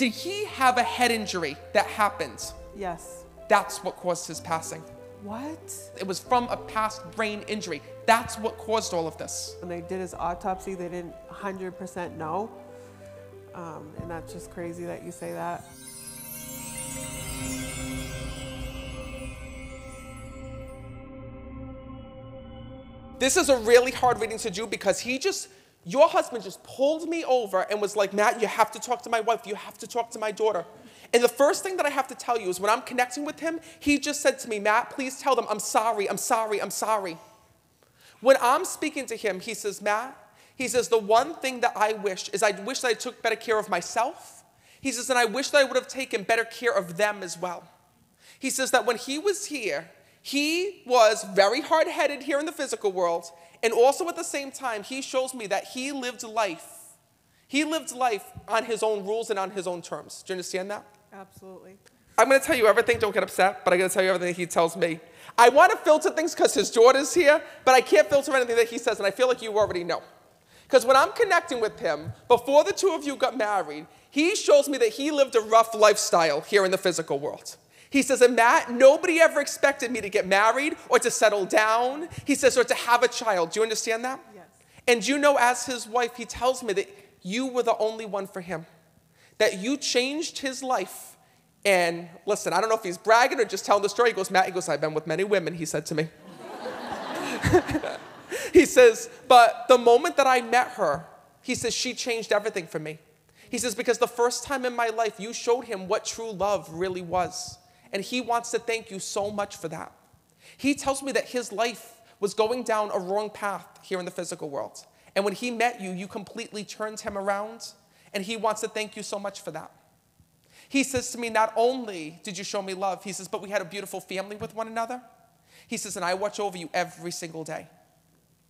Did he have a head injury that happened? Yes. That's what caused his passing. What? It was from a past brain injury. That's what caused all of this. When they did his autopsy, they didn't 100% know. And that's just crazy that you say that. This is a really hard reading to do because your husband just pulled me over and was like, Matt, you have to talk to my wife. You have to talk to my daughter. And the first thing that I have to tell you is when I'm connecting with him, he just said to me, Matt, please tell them I'm sorry, I'm sorry, I'm sorry. When I'm speaking to him, he says, Matt, he says, the one thing that I wish is I wish that I took better care of myself. He says, and I wish that I would have taken better care of them as well. He says that when he was here, he was very hard-headed here in the physical world, and also at the same time, he shows me that he lived life. He lived life on his own rules and on his own terms. Do you understand that? Absolutely. I'm going to tell you everything. Don't get upset, but I'm going to tell you everything he tells me. I want to filter things because his daughter's here, but I can't filter anything that he says, and I feel like you already know. Because when I'm connecting with him, before the two of you got married, he shows me that he lived a rough lifestyle here in the physical world. He says, and Matt, nobody ever expected me to get married or to settle down. He says, or to have a child. Do you understand that? Yes. And you know, as his wife, he tells me that you were the only one for him. That you changed his life. And listen, I don't know if he's bragging or just telling the story. He goes, Matt, he goes, I've been with many women, he said to me. He says, but the moment that I met her, he says, she changed everything for me. He says, because the first time in my life, you showed him what true love really was. And he wants to thank you so much for that. He tells me that his life was going down a wrong path here in the physical world. And when he met you, you completely turned him around. And he wants to thank you so much for that. He says to me, not only did you show me love, he says, but we had a beautiful family with one another. He says, and I watch over you every single day.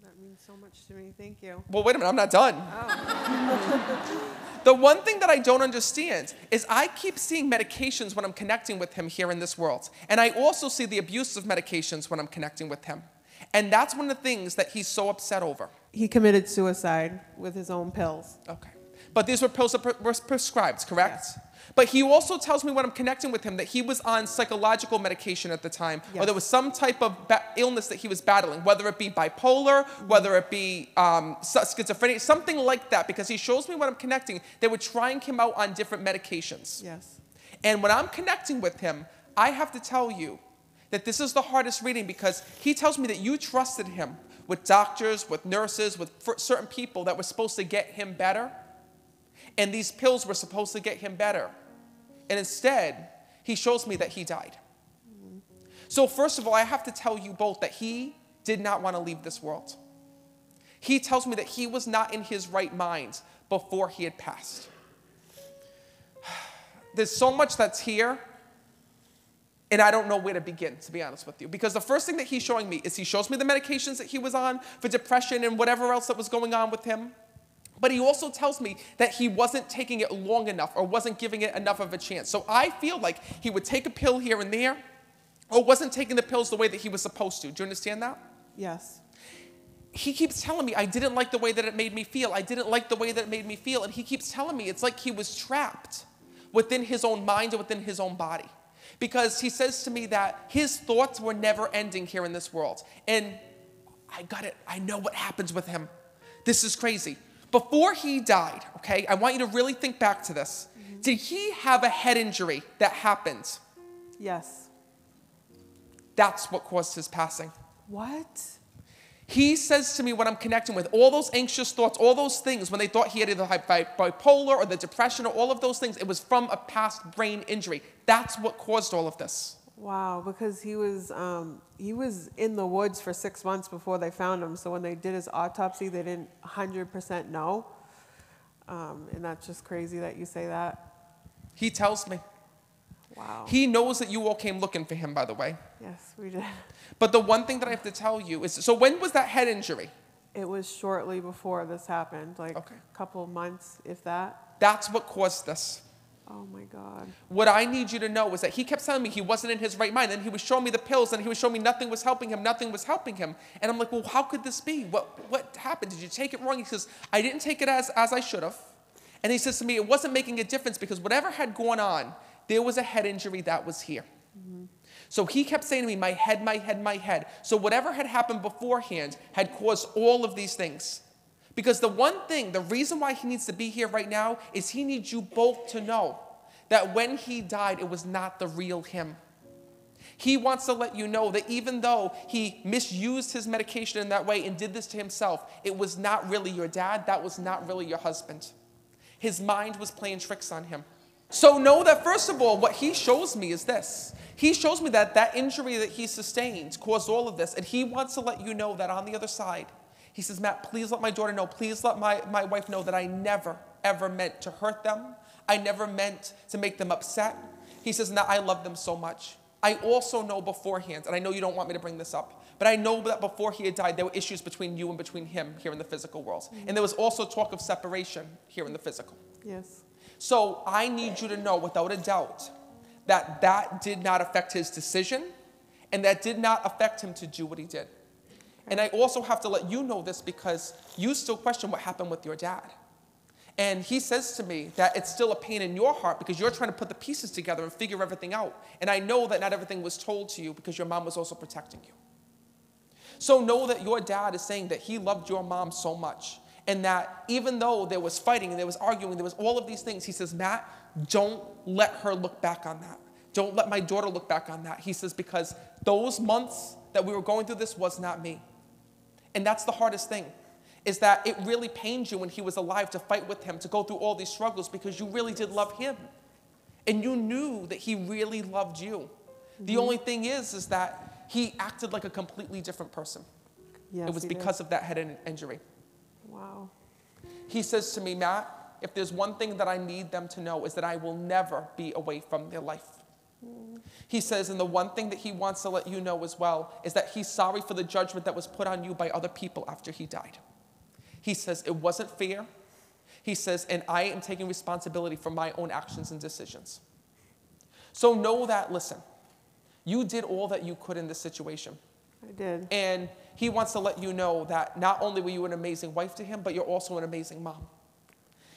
That means so much to me. Thank you. Well, wait a minute, I'm not done. Oh. The one thing that I don't understand is I keep seeing medications when I'm connecting with him here in this world. And I also see the abuse of medications when I'm connecting with him. And that's one of the things that he's so upset over. He committed suicide with his own pills. Okay. But these were pills that were prescribed, correct? Yes. But he also tells me when I'm connecting with him that he was on psychological medication at the time, yes. or there was some type of illness that he was battling, whether it be bipolar, whether it be schizophrenia, something like that, because he shows me when I'm connecting, they were trying him out on different medications. Yes. And when I'm connecting with him, I have to tell you that this is the hardest reading because he tells me that you trusted him with doctors, with nurses, with certain people that were supposed to get him better. And these pills were supposed to get him better. And instead, he shows me that he died. So first of all, I have to tell you both that he did not want to leave this world. He tells me that he was not in his right mind before he had passed. There's so much that's here, and I don't know where to begin, to be honest with you. Because the first thing that he's showing me is he shows me the medications that he was on for depression and whatever else that was going on with him. But he also tells me that he wasn't taking it long enough or wasn't giving it enough of a chance. So I feel like he would take a pill here and there or wasn't taking the pills the way that he was supposed to. Do you understand that? Yes. He keeps telling me, I didn't like the way that it made me feel. I didn't like the way that it made me feel. And he keeps telling me it's like he was trapped within his own mind or within his own body. Because he says to me that his thoughts were never ending here in this world. And I got it. I know what happens with him. This is crazy. Before he died, okay, I want you to really think back to this. Mm-hmm. Did he have a head injury that happened? Yes. That's what caused his passing. What? He says to me when I'm connecting with all those anxious thoughts, all those things, when they thought he had either bipolar or the depression or all of those things, it was from a past brain injury. That's what caused all of this. Wow, because he was in the woods for 6 months before they found him. So when they did his autopsy, they didn't 100% know. And that's just crazy that you say that. He tells me. Wow. He knows that you all came looking for him, by the way. Yes, we did. But the one thing that I have to tell you is, so when was that head injury? It was shortly before this happened, like a couple of months, if that. That's what caused this. Oh my God. What I need you to know is that he kept telling me he wasn't in his right mind. And he was showing me the pills and he was showing me nothing was helping him, nothing was helping him. And I'm like, well, how could this be? What happened? Did you take it wrong? He says, I didn't take it as I should have. And he says to me, it wasn't making a difference because whatever had gone on, there was a head injury that was here. So he kept saying to me, my head, my head, my head. So whatever had happened beforehand had caused all of these things. Because the one thing, the reason why he needs to be here right now is he needs you both to know that when he died, it was not the real him. He wants to let you know that even though he misused his medication in that way and did this to himself, it was not really your dad. That was not really your husband. His mind was playing tricks on him. So know that, first of all, what he shows me is this. He shows me that that injury that he sustained caused all of this. And he wants to let you know that on the other side, he says, Matt, please let my daughter know. Please let my wife know that I never, ever meant to hurt them. I never meant to make them upset. He says, now I love them so much. I also know beforehand, and I know you don't want me to bring this up, but I know that before he had died, there were issues between you and between him here in the physical world. And there was also talk of separation here in the physical. Yes. So I need you to know without a doubt that that did not affect his decision and that did not affect him to do what he did. And I also have to let you know this because you still question what happened with your dad. And he says to me that it's still a pain in your heart because you're trying to put the pieces together and figure everything out. And I know that not everything was told to you because your mom was also protecting you. So know that your dad is saying that he loved your mom so much. And that even though there was fighting and there was arguing, there was all of these things, he says, Matt, don't let her look back on that. Don't let my daughter look back on that. He says, because those months that we were going through this was not me. And that's the hardest thing, is that it really pained you when he was alive to fight with him, to go through all these struggles because you really did love him. And you knew that he really loved you. The only thing is that he acted like a completely different person. Yes, it was because of that head injury. Wow. He says to me, Matt, if there's one thing that I need them to know is that I will never be away from their life. He says, and the one thing that he wants to let you know as well is that he's sorry for the judgment that was put on you by other people after he died. He says, it wasn't fair. He says, and I am taking responsibility for my own actions and decisions. So know that, listen, you did all that you could in this situation. I did. And he wants to let you know that not only were you an amazing wife to him, but you're also an amazing mom.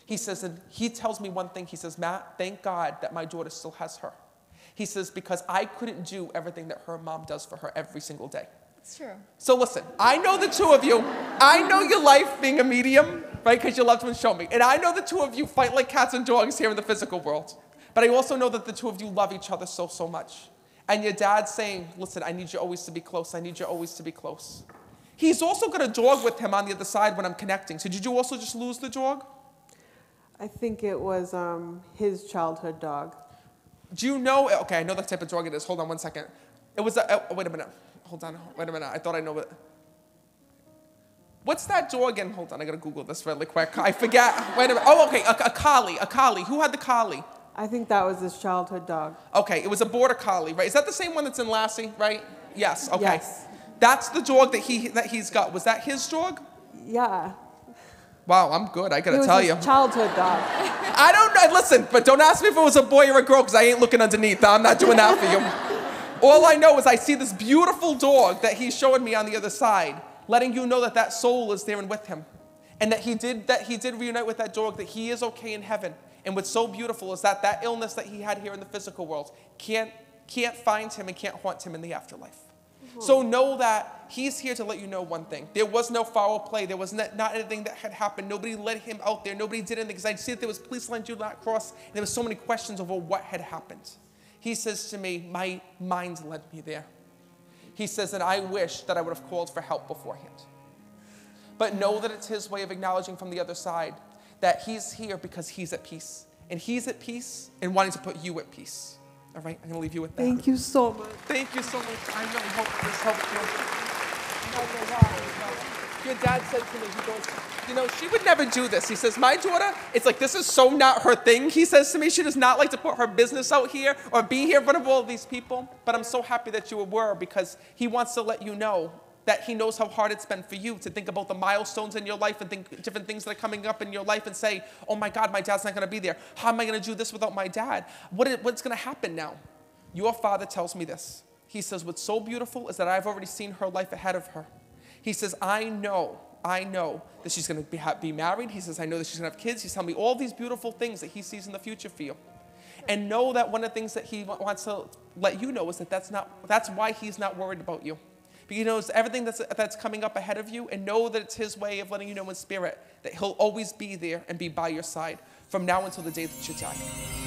He says, and he tells me one thing. He says, Matt, thank God that my daughter still has her. He says, because I couldn't do everything that her mom does for her every single day. It's true. So listen, I know the two of you. I know your life being a medium, right, because your loved ones show me. And I know the two of you fight like cats and dogs here in the physical world. But I also know that the two of you love each other so, so much. And your dad's saying, listen, I need you always to be close. I need you always to be close. He's also got a dog with him on the other side when I'm connecting. So did you also just lose the dog? I think it was his childhood dog. Do you know? Okay, I know the type of dog it is. Hold on one second. It was wait a minute. Hold on. Wait a minute. I thought I know it. What's that dog again? Hold on. I got to Google this really quick. I forget. Wait a minute. Oh, okay. A collie. A collie. Who had the collie? I think that was his childhood dog. Okay. It was a border collie, right? Is that the same one that's in Lassie, right? Yes. Okay. Yes. That's the dog that he's got. Was that his dog? Yeah. Wow, I'm good. I got It to was tell his you. childhood dog. I don't know. Listen, but don't ask me if it was a boy or a girl because I ain't looking underneath. I'm not doing that for you. All I know is I see this beautiful dog that he's showing me on the other side, letting you know that that soul is there and with him. And that he did reunite with that dog, that he is okay in heaven. And what's so beautiful is that that illness that he had here in the physical world can't find him and can't haunt him in the afterlife. So know that he's here to let you know one thing. There was no foul play. There was not anything that had happened. Nobody let him out there. Nobody did anything. Because I see that there was police lines do not cross. And there was so many questions over what had happened. He says to me, my mind led me there. He says, and I wish that I would have called for help beforehand. But know that it's his way of acknowledging from the other side that he's here because he's at peace. And he's at peace and wanting to put you at peace. All right, I'm going to leave you with that. Thank you so much. Thank you so much. I really hope this helps you. Your dad said to me, he goes, you know, she would never do this. He says, my daughter, it's like, this is so not her thing. He says to me, she does not like to put her business out here or be here in front of all of these people. But I'm so happy that you were, because he wants to let you know that he knows how hard it's been for you to think about the milestones in your life and think different things that are coming up in your life and say, oh my God, my dad's not going to be there. How am I going to do this without my dad? What's going to happen now? Your father tells me this. He says, what's so beautiful is that I've already seen her life ahead of her. He says, I know I know that she's going to be married. He says, I know that she's going to have kids. He's telling me all these beautiful things that he sees in the future for you. And know that one of the things that he wants to let you know is that that's why he's not worried about you. But he knows everything that's coming up ahead of you, and know that it's his way of letting you know in spirit that he'll always be there and be by your side from now until the day that you die.